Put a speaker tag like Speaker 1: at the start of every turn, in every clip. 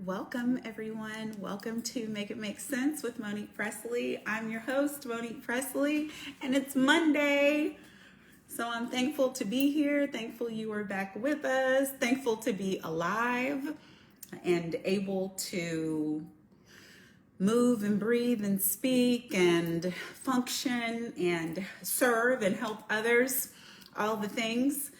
Speaker 1: Welcome, everyone. Welcome to Make It Make Sense with Monique Presley. I'm your host, Monique Presley, and it's Monday. So I'm thankful to be here. Thankful you are back with us. Thankful to be alive and able to move and breathe and speak and function and serve and help others, all the things.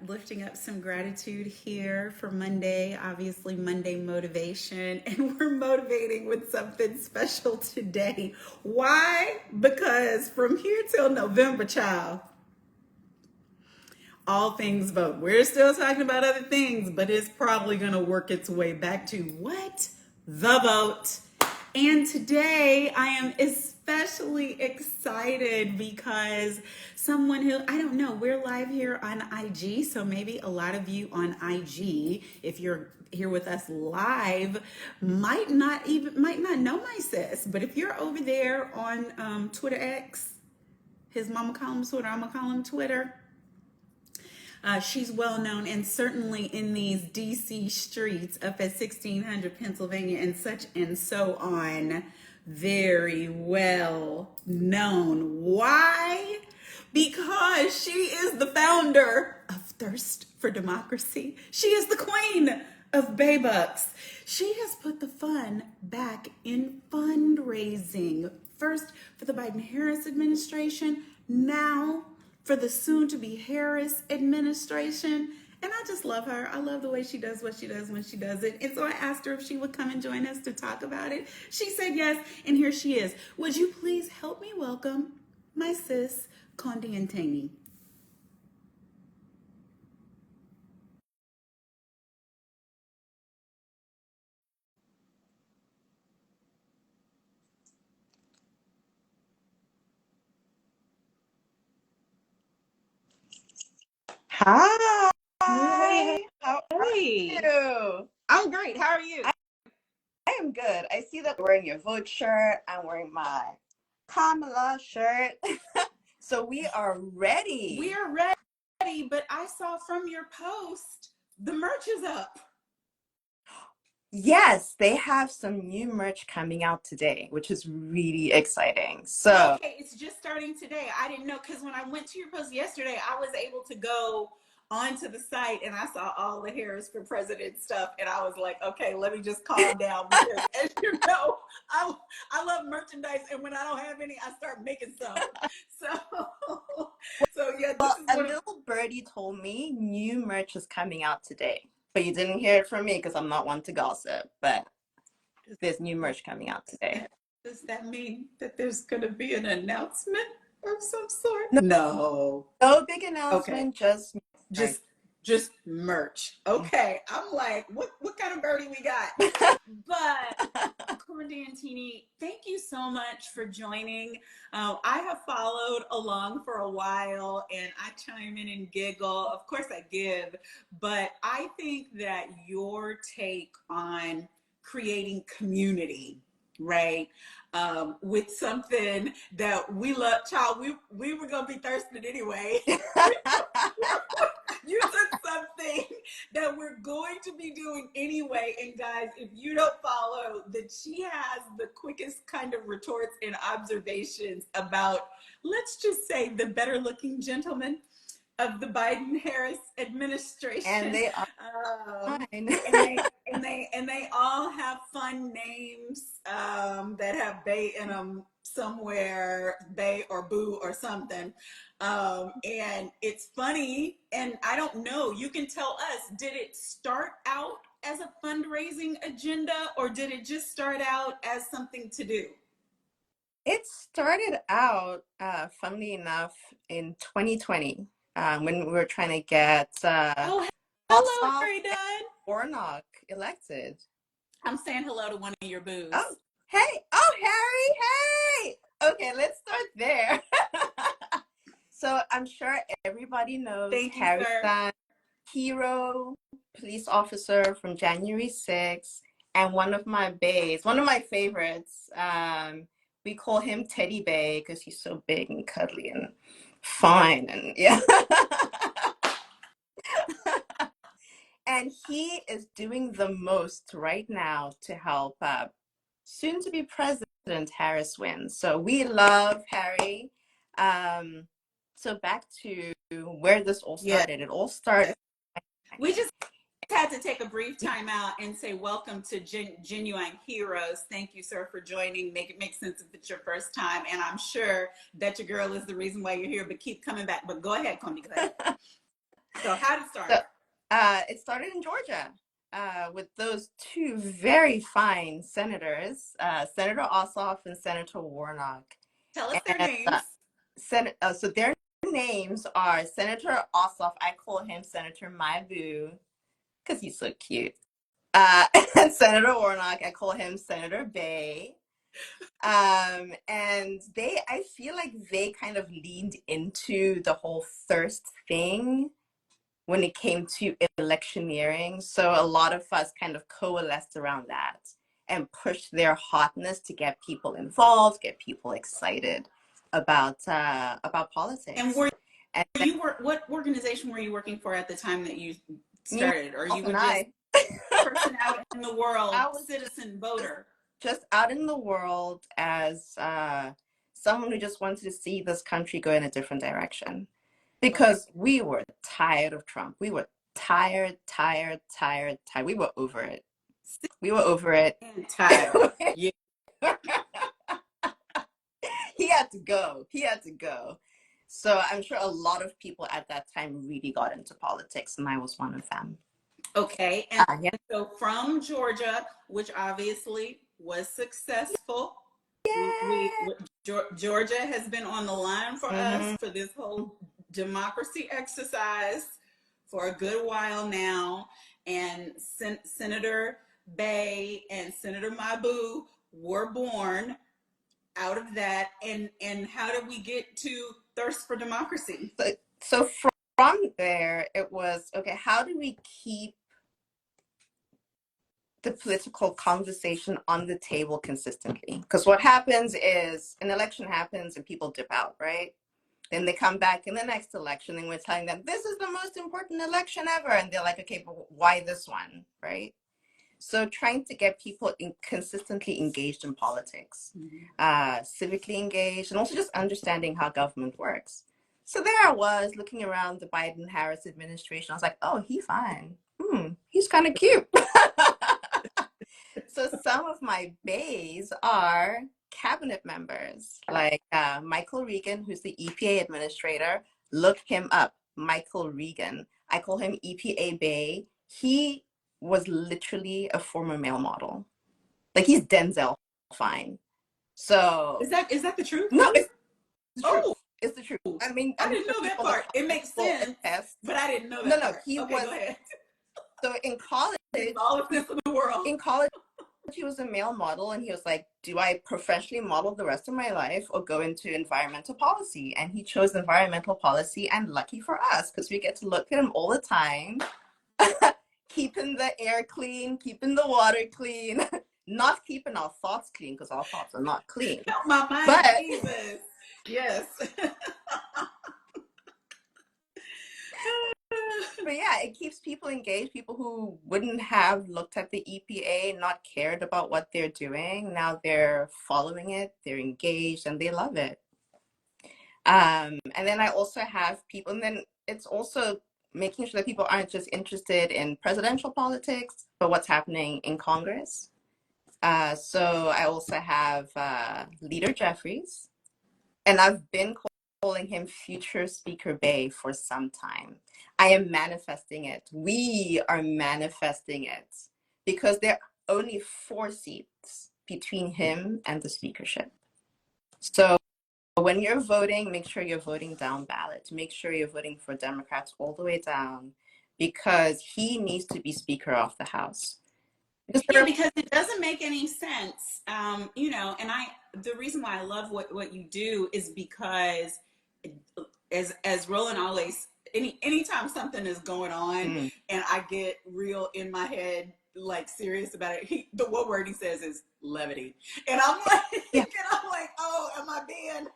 Speaker 1: Lifting up some gratitude here for Monday, obviously Monday motivation, and we're motivating with something special today. Why? Because from here till November, child, all things vote. We're still talking about other things, but it's probably going to work its way back to what? The vote. And today I am especially excited because someone who, I don't know, we're live here on IG, so maybe a lot of you on IG, if you're here with us live, might not know my sis. But if you're over there on Twitter X, his mama call him Twitter, I'm gonna call him Twitter. She's well known, and certainly in these DC streets up at 1600 Pennsylvania and such and so on, very well known. Why? Because she is the founder of Thirst for Democracy. She is the queen of Baybucks. She has put the fun back in fundraising. First for the Biden-Harris administration, now for the soon-to-be Harris administration. And I just love her. I love the way she does what she does when she does it. And so I asked her if she would come and join us to talk about it. She said yes, and here she is. Would you please help me welcome my sis, Qondi Ntini?
Speaker 2: Hi.
Speaker 1: Hey,
Speaker 2: How are
Speaker 1: hey.
Speaker 2: you?
Speaker 1: I'm great. How are you?
Speaker 2: I am good. I see that you're wearing your vote shirt. I'm wearing my Kamala shirt. So we are ready.
Speaker 1: We are ready, but I saw from your post, the merch is up.
Speaker 2: Yes, they have some new merch coming out today, which is really exciting. So
Speaker 1: Okay, it's just starting today. I didn't know because when I went to your post yesterday, I was able to go onto the site and I saw all the Harris for President stuff, and I was like, okay, let me just calm down because, as you know, I love merchandise, and when I don't have any, I start making some. So yeah, this is
Speaker 2: a
Speaker 1: what
Speaker 2: little birdie told me new merch is coming out today, but you didn't hear it from me because I'm not one to gossip. But there's new merch coming out today.
Speaker 1: Does that mean that there's going to be an announcement of some sort?
Speaker 2: No big announcement.
Speaker 1: Okay.
Speaker 2: Just
Speaker 1: Just merch. Okay. I'm like, what kind of birdie we got? But Qondi Ntini, thank you so much for joining. I have followed along for a while and I chime in and giggle. Of course I give, but I think that your take on creating community, right? With something that we love, child, we were gonna be thirsting anyway. You took something that we're going to be doing anyway. And guys, if you don't follow, that she has the quickest kind of retorts and observations about, let's just say, the better looking gentleman of the Biden-Harris administration.
Speaker 2: And they are fine.
Speaker 1: And they all have fun names that have Bay in them somewhere, Bay or Boo or something. And it's funny, and I don't know, you can tell us, did it start out as a fundraising agenda or did it just start out as something to do?
Speaker 2: It started out, funnily enough, in 2020 when we were trying to get
Speaker 1: Oh, hello,
Speaker 2: Ossoff
Speaker 1: Harry Dunn.
Speaker 2: Warnock elected.
Speaker 1: I'm saying hello to one of your boos.
Speaker 2: Oh, hey. Oh, Harry. Hey. Okay, let's start there. So I'm sure everybody knows Harry Dunn, hero, police officer from January 6th, and one of my bays, one of my favorites. We call him Teddy Bay because he's so big and cuddly and fine, and yeah. And he is doing the most right now to help soon to be President Harris win. So we love Harry. So back to where this all started. It all started.
Speaker 1: We just had to take a brief time out and say welcome to Genuine Heroes. Thank you, sir, for joining. Make it make sense if it's your first time. And I'm sure that your girl is the reason why you're here, but keep coming back. But go ahead, Qondi. Go ahead. So how did it start?
Speaker 2: So, it started in Georgia with those two very fine senators, Senator Ossoff and Senator Warnock.
Speaker 1: Tell us their names.
Speaker 2: So their names are Senator Ossoff. I call him Senator My Boo because he's so cute. And Senator Warnock, I call him Senator Bay. And I feel like they kind of leaned into the whole thirst thing when it came to electioneering. So a lot of us kind of coalesced around that and pushed their hotness to get people involved, get people excited about politics.
Speaker 1: And what organization were you working for at the time that you started? Or you were just person out in the world, citizen voter?
Speaker 2: Just out in the world as someone who just wanted to see this country go in a different direction. Because we were tired of Trump. We were tired. We were over it. We were over it.
Speaker 1: And tired. Yeah.
Speaker 2: He had to go. So I'm sure a lot of people at that time really got into politics, and I was one of them.
Speaker 1: Okay. And so from Georgia, which obviously was successful. Georgia has been on the line for us for this whole democracy exercise for a good while now, and Senator Bay and Senator Mabu were born out of that. And how did we get to thirst for democracy?
Speaker 2: So from there, it was, okay, how do we keep the political conversation on the table consistently? Because what happens is an election happens and people dip out, right? Then they come back in the next election and we're telling them, this is the most important election ever. And they're like, okay, but why this one, right? So trying to get people consistently engaged in politics, civically engaged, and also just understanding how government works. So there I was looking around the Biden-Harris administration. I was like, oh, he's fine. He's kind of cute. So some of my bays are cabinet members, like Michael Regan, who's the EPA administrator. Look him up, Michael Regan. I call him EPA Bay. He was literally a former male model. Like, he's Denzel fine. So
Speaker 1: is that the truth?
Speaker 2: No, it's the truth. It's the truth. I mean,
Speaker 1: I didn't know that part. It makes sense, but I didn't know that.
Speaker 2: No, he was. Go ahead. So in college,
Speaker 1: all of this in the world.
Speaker 2: In college, he was a male model, and he was like, do I professionally model the rest of my life or go into environmental policy? And he chose environmental policy, and lucky for us, because we get to look at him all the time, keeping the air clean, keeping the water clean, not keeping our thoughts clean, because our thoughts are not clean.
Speaker 1: Help my mind, Jesus. Yes.
Speaker 2: But yeah, it keeps people engaged. People who wouldn't have looked at the EPA, not cared about what they're doing, now they're following it, they're engaged, and they love it. And then I also have people, and then it's also making sure that people aren't just interested in presidential politics, but what's happening in Congress. So I also have Leader Jeffries, and I've been calling him Future Speaker Bay for some time. I am manifesting it. We are manifesting it because there are only 4 seats between him and the speakership. So when you're voting, make sure you're voting down ballot. Make sure you're voting for Democrats all the way down, because he needs to be Speaker of the House.
Speaker 1: Because it doesn't make any sense. And the reason why I love what you do is because as Roland always, anytime something is going on and I get real in my head, like serious about it, the one word he says is levity. And I'm like, oh, am I being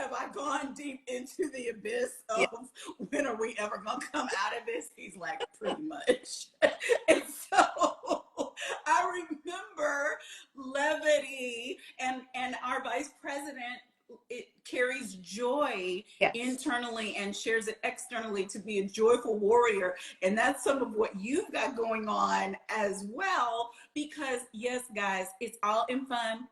Speaker 1: have I gone deep into the abyss
Speaker 2: Yeah.
Speaker 1: of when are we ever going to come out of this? He's like, pretty much. And so I remember levity and our vice president, it carries joy
Speaker 2: Yes.
Speaker 1: internally and shares it externally to be a joyful warrior. And that's some of what you've got going on as well, because yes, guys, it's all in fun.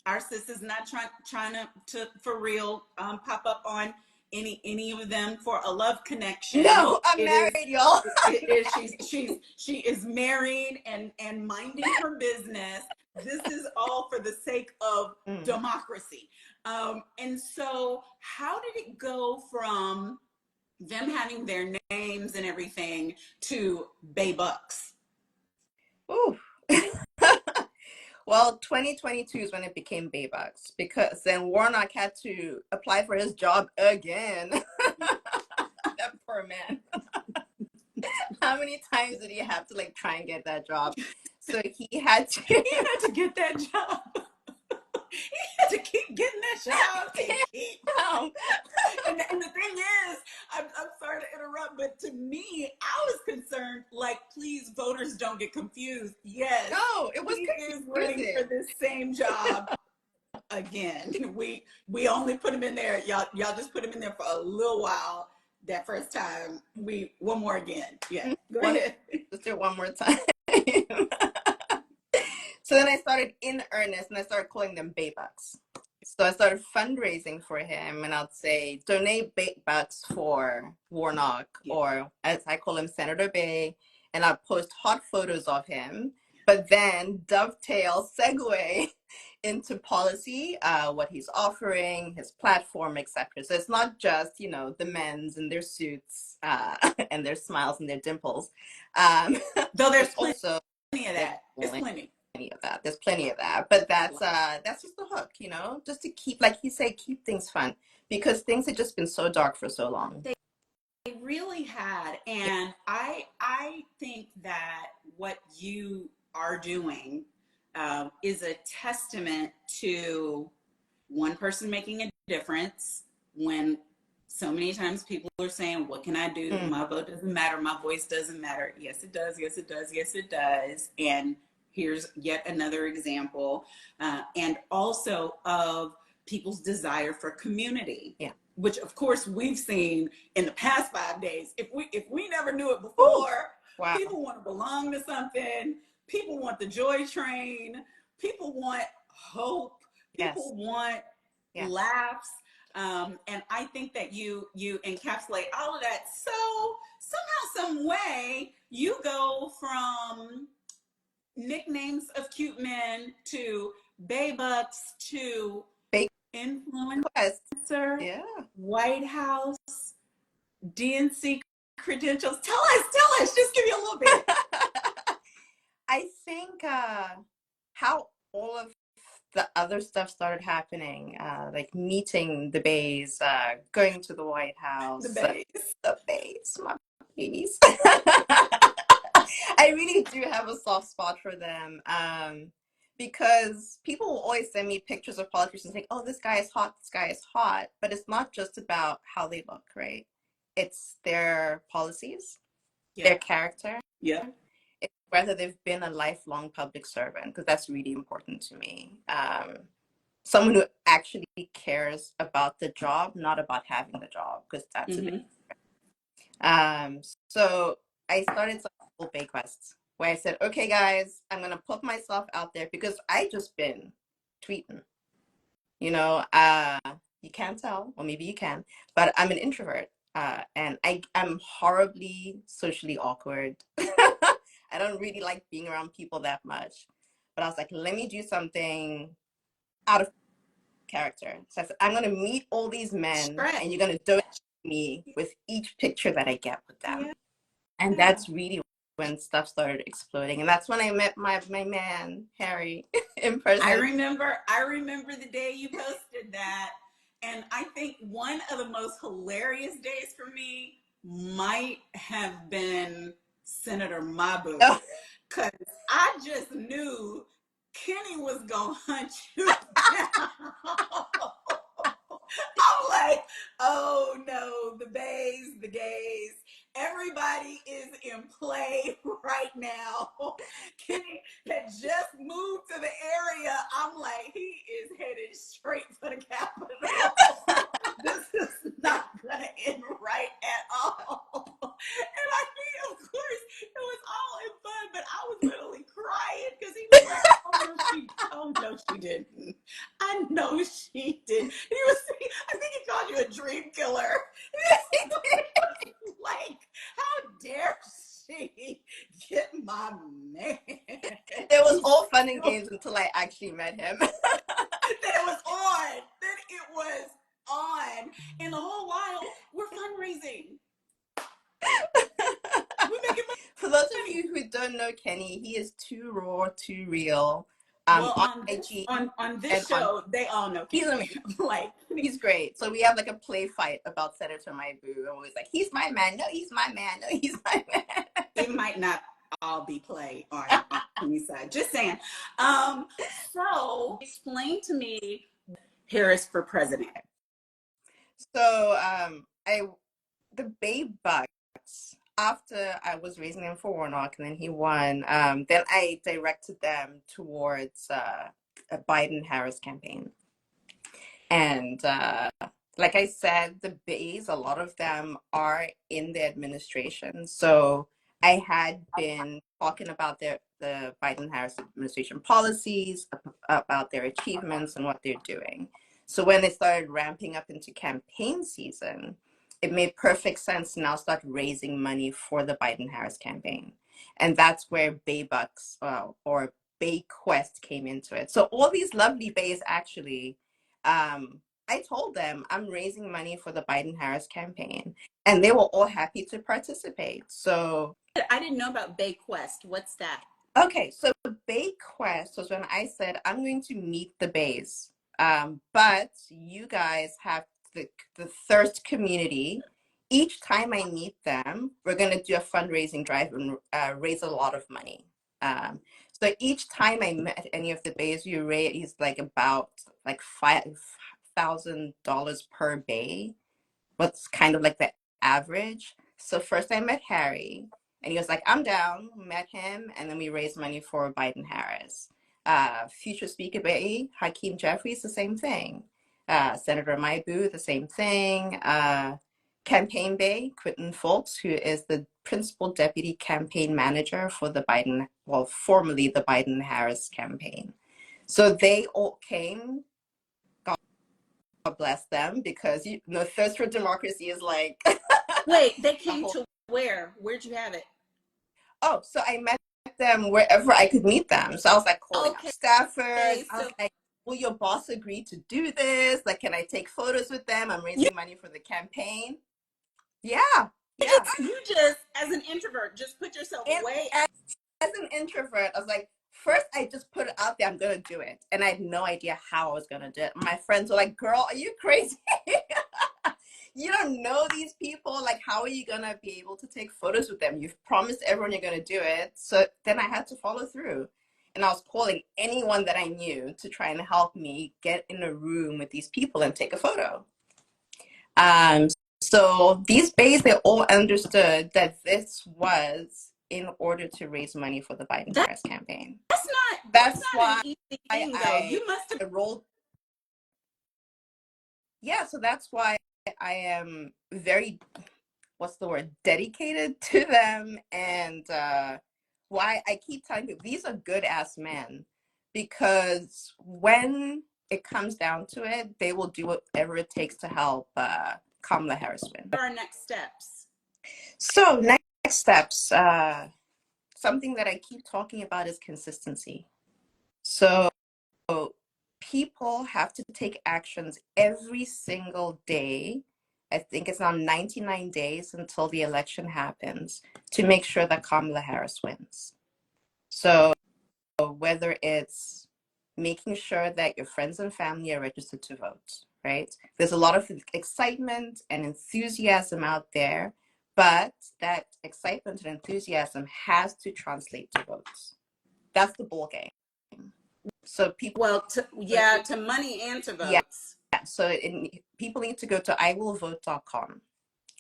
Speaker 1: Our sis is not trying to for real pop up on any of them for a love connection.
Speaker 2: No, I'm married, y'all.
Speaker 1: She is married and minding her business. This is all for the sake of democracy. And so how did it go from them having their names and everything to Bay Bucks?
Speaker 2: Ooh. Well, 2022 is when it became Baybucks, because then Warnock had to apply for his job again. That poor man. How many times did he have to like try and get that job? So he had to
Speaker 1: get that job. He had to keep getting that job. And the thing is, I'm sorry to interrupt, but to me, I was concerned, like, please, voters don't get confused. Yes.
Speaker 2: No, it was
Speaker 1: he is running for this same job again. We only put him in there. Y'all just put him in there for a little while. That first time, one more again. Yeah. Go ahead.
Speaker 2: Let's do it one more time. So then I started in earnest, and I started calling them Baybucks. So I started fundraising for him, and I'd say, donate Baybucks for Warnock, or as I call him, Senator Bay, and I'd post hot photos of him, but then dovetail, segue into policy, what he's offering, his platform, etc. So it's not just, the men's and their suits and their smiles and their dimples.
Speaker 1: Though there's also plenty of that. There's plenty
Speaker 2: of that. There's plenty of that. But that's just the hook, just to keep, like you say, keep things fun, because things have just been so dark for so long.
Speaker 1: They really had. And I think that what you are doing is a testament to one person making a difference, when so many times people are saying, what can I do? My vote doesn't matter. My voice doesn't matter. Yes, it does. Yes, it does. Yes, it does. And here's yet another example. And also of people's desire for community.
Speaker 2: Yeah.
Speaker 1: Which of course we've seen in the past 5 days. If we never knew it before, wow. People want to belong to something. People want the joy train. People want hope. People want laughs. And I think that you encapsulate all of that. So somehow, some way, you go from nicknames of cute men to Baybucks to influencer, White House, DNC credentials. Tell us, just give me a little bit.
Speaker 2: I think how all of the other stuff started happening, like meeting the Bays, going to the White House.
Speaker 1: The
Speaker 2: Bays, my babies. I really do have a soft spot for them, because people will always send me pictures of politicians saying, oh, this guy is hot, this guy is hot. But it's not just about how they look, right? It's their policies, their character.
Speaker 1: Yeah.
Speaker 2: It's whether they've been a lifelong public servant, because that's really important to me. Someone who actually cares about the job, not about having the job, because that's a big difference. So I started some little bake quests where I said, okay, guys, I'm going to put myself out there, because I just been tweeting. You can't tell, or maybe you can, but I'm an introvert, and I'm horribly socially awkward. I don't really like being around people that much. But I was like, let me do something out of character. So I said, I'm going to meet all these men, and you're going to donate me with each picture that I get with them. Yeah. And that's really when stuff started exploding. And that's when I met my man, Harry, in person.
Speaker 1: I remember the day you posted that. And I think one of the most hilarious days for me might have been Senator Mabu, because I just knew Kenny was gonna hunt you down. I'm Oh no, the bays, the gays. Everybody is in play right now. Kenny had just moved to the area. I'm like, he is headed straight for the Capitol. This is not gonna end right at all. And I mean, of course, it was all in fun, but I was literally crying because he was like, oh no, she didn't. I know she did. I think he called you a dream killer. Like, how dare she get my man?
Speaker 2: It was all fun and games until I actually met him.
Speaker 1: Then it was on. Then it was on. And the whole while, we're fundraising. We're making money.
Speaker 2: For those of you who don't know Kenny, he is too raw, too real.
Speaker 1: Well, on this show, they all know Kenny.
Speaker 2: He's great. So we have like a play fight about Senator Maibu, and we're like, he's my man. No, he's my man. No, he's my man.
Speaker 1: It might not all be play on Kenny's side. Just saying. So explain to me Harris for president.
Speaker 2: So the Bay Bucks, after I was raising them for Warnock and then he won, then I directed them towards a Biden-Harris campaign. And like I said, the Bays, a lot of them are in the administration. So I had been talking about the Biden-Harris administration policies, about their achievements and what they're doing. So when they started ramping up into campaign season, it made perfect sense to now start raising money for the Biden-Harris campaign. And that's where Bay Bucks or Bay Quest came into it. So all these lovely Bays actually, I told them I'm raising money for the Biden-Harris campaign, and they were all happy to participate. So
Speaker 1: I didn't know about Bay Quest. What's that?
Speaker 2: Okay, so Bay Quest was when I said I'm going to meet the Bays, but you guys have the thirst community. Each time I meet them, we're going to do a fundraising drive and raise a lot of money. So each time I met any of the Bays, you raise like about like $5,000 per Bay. What's kind of like the average. So first I met Harry, and he was like, I'm down. Met him, and then we raised money for Biden-Harris. Future Speaker Bay, Hakeem Jeffries, the same thing. Senator Maibu, the same thing. Campaign Bay, Quentin Folks, who is the principal deputy campaign manager for the formerly the Biden-Harris campaign. So they all came. God bless them, because thirst for democracy is like.
Speaker 1: Wait, they came to where? Where'd you have it?
Speaker 2: Oh, so I met them wherever I could meet them. So I was like calling up staffers. I was like, will your boss agree to do this? Like, can I take photos with them? I'm raising money for the campaign. Yeah.
Speaker 1: You just, as an introvert, just put yourself away.
Speaker 2: As an introvert, I was like, first, I just put it out there. I'm going to do it. And I had no idea how I was going to do it. My friends were like, girl, are you crazy? You don't know these people. Like, how are you going to be able to take photos with them? You've promised everyone you're going to do it. So then I had to follow through. And I was calling anyone that I knew to try and help me get in a room with these people and take a photo. So these Bays, they all understood that this was in order to raise money for the Biden-Harris campaign. That's why an easy thing, though. You must have rolled. Yeah, so that's why I am very, dedicated to them, and why I keep telling people these are good ass men, because when it comes down to it, they will do whatever it takes to help Kamala Harris win.
Speaker 1: What are our next steps?
Speaker 2: So next steps, something that I keep talking about is consistency. So people have to take actions every single day. I think it's now 99 days until the election happens to make sure that Kamala Harris wins. So whether it's making sure that your friends and family are registered to vote, right? There's a lot of excitement and enthusiasm out there, but that excitement and enthusiasm has to translate to votes. That's the ball game. So people,
Speaker 1: to money and to votes.
Speaker 2: Yeah. Yeah, so people need to go to iwillvote.com.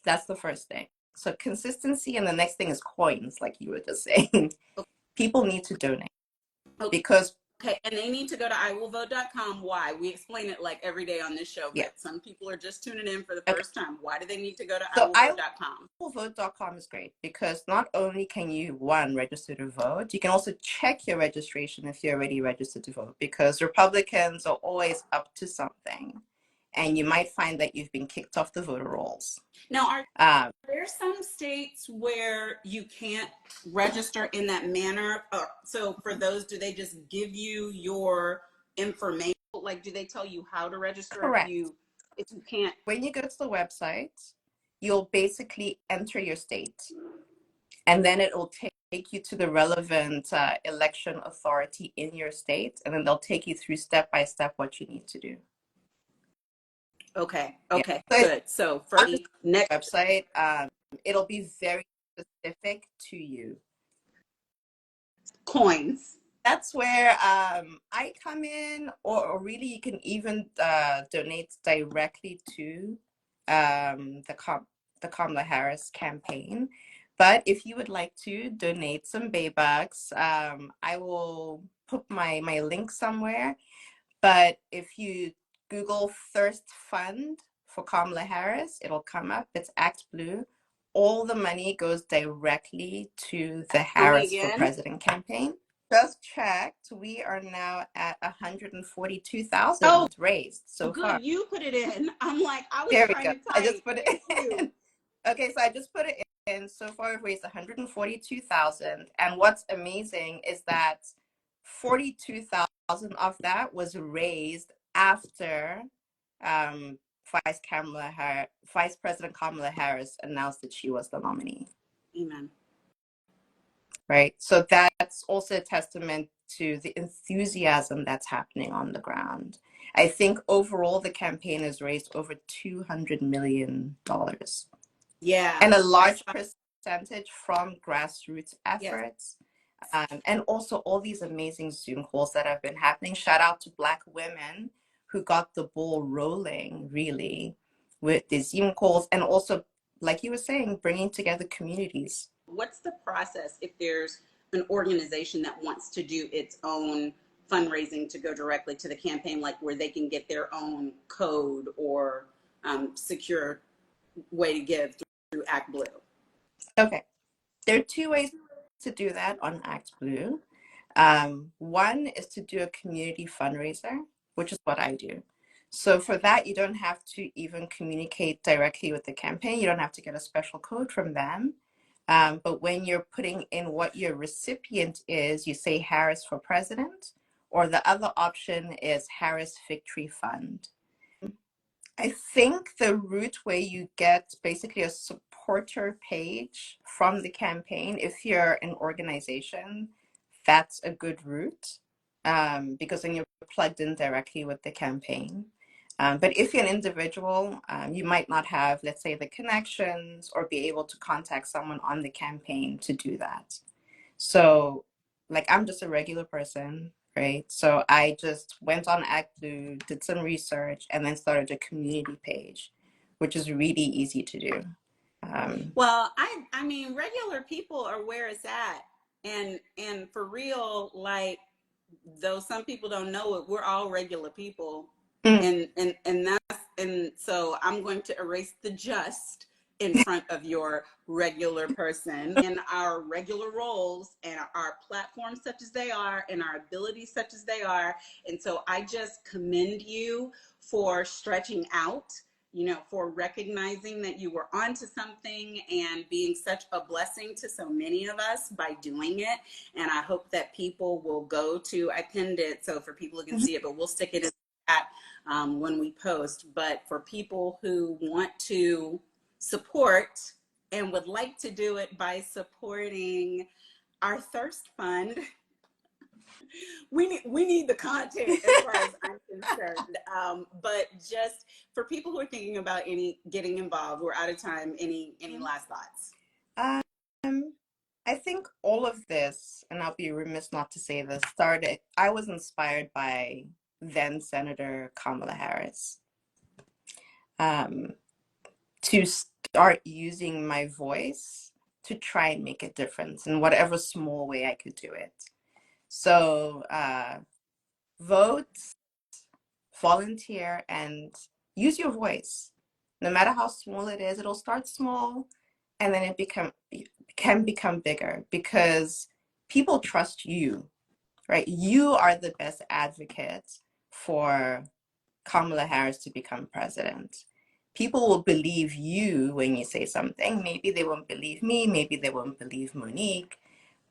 Speaker 2: That's the first thing. So consistency, and the next thing is coins, like you were just saying. People need to donate because
Speaker 1: okay, and they need to go to iwillvote.com. Why? We explain it like every day on this show, but some people are just tuning in for the first time. Why do they need to go to iwillvote.com?
Speaker 2: iwillvote.com is great because not only can you, one, register to vote, you can also check your registration if you're already registered to vote, because Republicans are always up to something. And you might find that you've been kicked off the voter rolls.
Speaker 1: Now, are there some states where you can't register in that manner? So for those, do they just give you your information? Like, do they tell you how to register?
Speaker 2: Correct.
Speaker 1: If you can't?
Speaker 2: When you go to the website, you'll basically enter your state, and then it will take you to the relevant election authority in your state, and then they'll take you through step by step what you need to do.
Speaker 1: Okay, good. So for the next
Speaker 2: website, it'll be very specific to you.
Speaker 1: Coins.
Speaker 2: That's where I come in, or really you can even donate directly to the Kamala Harris campaign. But if you would like to donate some Baybucks, I will put my link somewhere. But if you Google Thirst Fund for Kamala Harris, it'll come up. It's Act Blue. All the money goes directly to the Harris for President campaign. Just checked. We are now at 142,000 raised so far.
Speaker 1: Good, you put it in. I'm like, I was trying to type.
Speaker 2: I just put it in. Okay, so I just put it in. So far, we've raised 142,000. And what's amazing is that 42,000 of that was raised after Vice President Kamala Harris announced that she was the nominee.
Speaker 1: Amen.
Speaker 2: Right. So that's also a testament to the enthusiasm that's happening on the ground. I think overall the campaign has raised over $200 million.
Speaker 1: Yeah.
Speaker 2: And a large percentage from grassroots efforts. And also all these amazing Zoom calls that have been happening. Shout out to Black women who got the ball rolling, really, with the Zoom calls, and also, like you were saying, bringing together communities.
Speaker 1: What's the process if there's an organization that wants to do its own fundraising to go directly to the campaign, like where they can get their own code or secure way to give through Act Blue?
Speaker 2: Okay. There are two ways to do that on Act Blue. One is to do a community fundraiser, which is what I do. So for that, you don't have to even communicate directly with the campaign. You don't have to get a special code from them. But when you're putting in what your recipient is, you say Harris for President, or the other option is Harris Victory Fund. I think the route where you get basically a supporter page from the campaign, if you're an organization, that's a good route, because then you're plugged in directly with the campaign. But if you're an individual, you might not have, let's say, the connections or be able to contact someone on the campaign to do that. So, like, I'm just a regular person, right? So I just went on Act Blue, did some research, and then started a community page, which is really easy to do.
Speaker 1: Well, I mean, regular people are where it's at. And for real, like, though some people don't know it, we're all regular people. And so I'm going to erase the just in front of your regular person in our regular roles and our platforms such as they are and our abilities such as they are. And so I just commend you for stretching out, you know, for recognizing that you were onto something and being such a blessing to so many of us by doing it. And I hope that people will go to, I pinned it so for people who can see it, but we'll stick it in that when we post. But for people who want to support and would like to do it by supporting our Thirst Fund, we need the content as far as I'm concerned. But just for people who are thinking about getting involved, we're out of time. Any last thoughts?
Speaker 2: I think all of this, and I'll be remiss not to say this, I was inspired by then Senator Kamala Harris. to start using my voice to try and make a difference in whatever small way I could do it. So vote, volunteer, and use your voice. No matter how small it is, it'll start small and then it can become bigger because people trust you, right? You are the best advocate for Kamala Harris to become president. People will believe you when you say something. Maybe they won't believe me, maybe they won't believe Monique.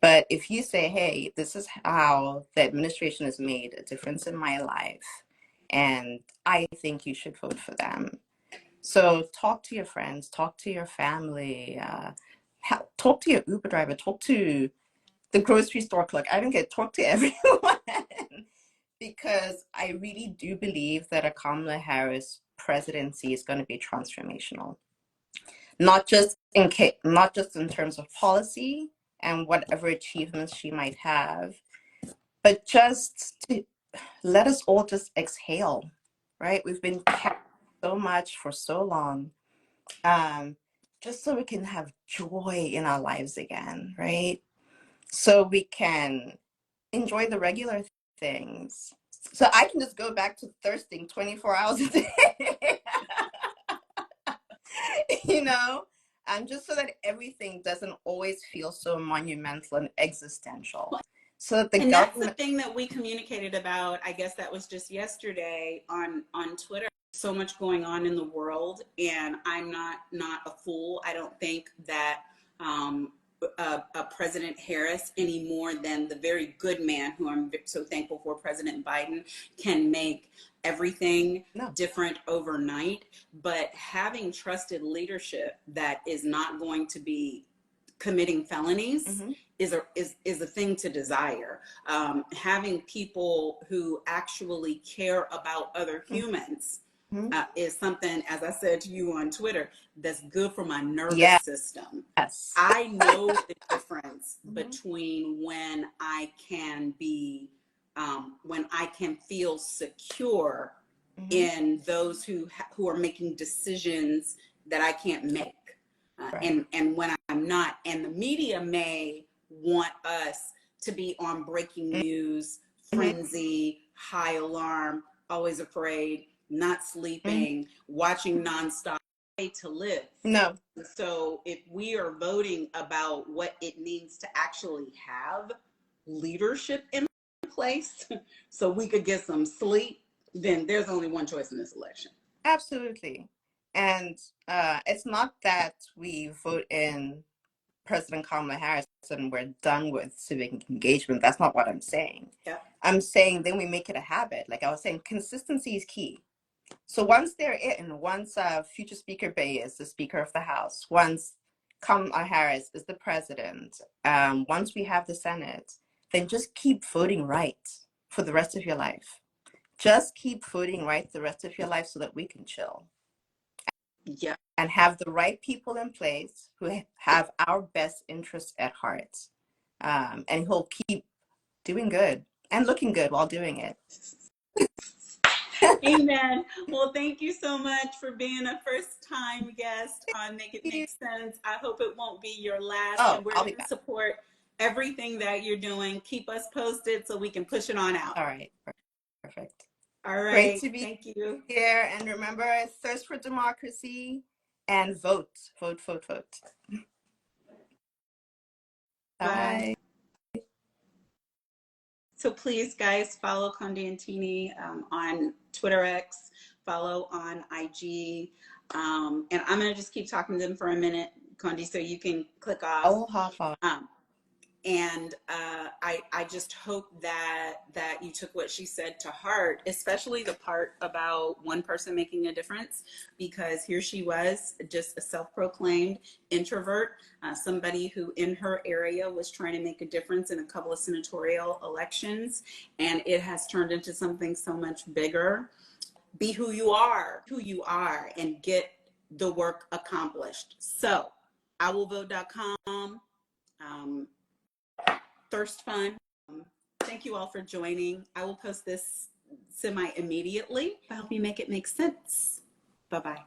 Speaker 2: But if you say, hey, this is how the administration has made a difference in my life, and I think you should vote for them. So talk to your friends, talk to your family, talk to your Uber driver, talk to the grocery store clerk. I don't get talk to everyone because I really do believe that a Kamala Harris presidency is going to be transformational. Not just in terms of policy and whatever achievements she might have, but just to let us all just exhale, right? We've been kept so much for so long, just so we can have joy in our lives again, right? So we can enjoy the regular things. So I can just go back to thirsting 24 hours a day. You know, just so that everything doesn't always feel so monumental and existential. So that the
Speaker 1: and
Speaker 2: government.
Speaker 1: That's the thing that we communicated about. I guess that was just yesterday on Twitter. So much going on in the world, and I'm not a fool. I don't think that President Harris, any more than the very good man who I'm so thankful for, President Biden, can make everything different overnight. But having trusted leadership that is not going to be committing felonies is a thing to desire. Having people who actually care about other humans is something, as I said to you on Twitter, that's good for my nervous system.
Speaker 2: Yes.
Speaker 1: I know the difference between when I can be, when I can feel secure in those who are making decisions that I can't make. And when I'm not, and the media may want us to be on breaking news, frenzy, high alarm, always afraid, not sleeping, watching nonstop, to live.
Speaker 2: No.
Speaker 1: So if we are voting about what it means to actually have leadership in place so we could get some sleep, then there's only one choice in this election.
Speaker 2: Absolutely. And it's not that we vote in President Kamala Harris and we're done with civic engagement. That's not what I'm saying.
Speaker 1: Yep.
Speaker 2: I'm saying then we make it a habit. Like I was saying, consistency is key. So once they're in, once future Speaker Bay is the Speaker of the House, once Kamala Harris is the president, once we have the Senate, then just keep voting right for the rest of your life. Just keep voting right the rest of your life so that we can chill.
Speaker 1: Yeah.
Speaker 2: And have the right people in place who have our best interests at heart. And who'll keep doing good and looking good while doing it.
Speaker 1: Amen. Well, thank you so much for being a first-time guest on Make It Make Sense. I hope it won't be your last.
Speaker 2: Oh,
Speaker 1: and we're going to support everything that you're doing. Keep us posted so we can push it on out.
Speaker 2: All right. Perfect.
Speaker 1: All right.
Speaker 2: Great to be
Speaker 1: Thank you.
Speaker 2: here. And remember, thirst for democracy and vote. Vote, vote, vote. Bye.
Speaker 1: So please, guys, follow Qondi Ntini on Twitter X, follow on IG. And I'm going to just keep talking to them for a minute, Qondi, so you can click off.
Speaker 2: I will hop on.
Speaker 1: And I just hope that you took what she said to heart, especially the part about one person making a difference, because here she was, just a self-proclaimed introvert, somebody who in her area was trying to make a difference in a couple of senatorial elections, and it has turned into something so much bigger. Be who you are, and get the work accomplished. So, iwillvote.com. Thirst Fund. Thank you all for joining. I will post this semi-immediately. I hope you make it make sense. Bye-bye.